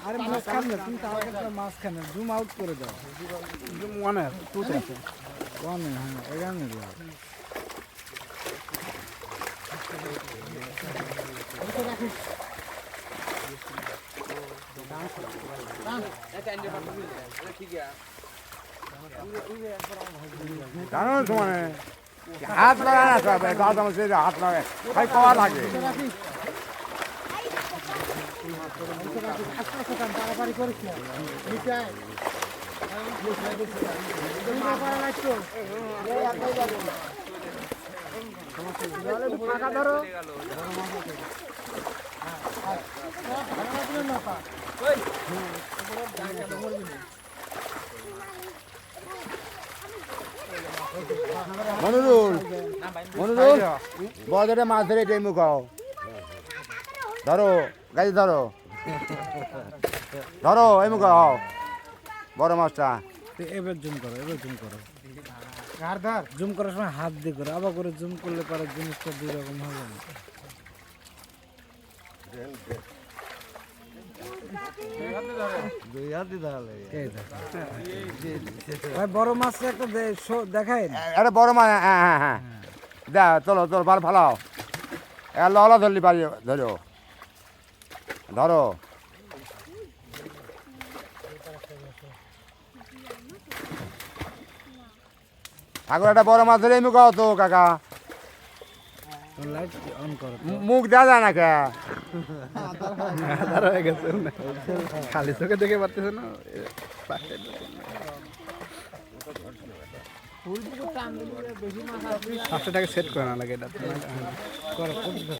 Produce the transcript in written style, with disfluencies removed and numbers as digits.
আরে মাঝখানে তুমি তার মাঝখানে জুম আউট করে দাও। জুম ওয়ানে টুতে আছে ওয়ানে, হ্যাঁ এখানে দাও। জানো তোমার হাত লাগায় না সব গাছ আমার শরীরে হাত লাগায় ভাই পাওয়া লাগে। মনুরুল মনুরুল বড়টা মাছ ধরে এটাই মুখাও ধরো গাড়ি ধরো ধরো এই মুখাও বড় মাছটা। এবার জুম করো, এবার জুম করো। জুম করার সময় হাত দিয়ে করো, আবার করে জুম করলে পরে জিনিসটা দুই রকম হবে না। ভাই বড় মাছ একটা দেখাই একটা বড় মাছ, হ্যাঁ হ্যাঁ হ্যাঁ দে চলো চলো ভালো ভালো ললা ধরলি পারি ধরো ধরো। ঠাকুর একটা বড় মাছ ধরে মুখাও তো কাকা। লাইট অন করো। মুখ দেওয়া যায় না কে খালি চোখে দেখে পারতেছে না। পাঁচশো টাকা সেট করে না লাগে এটা।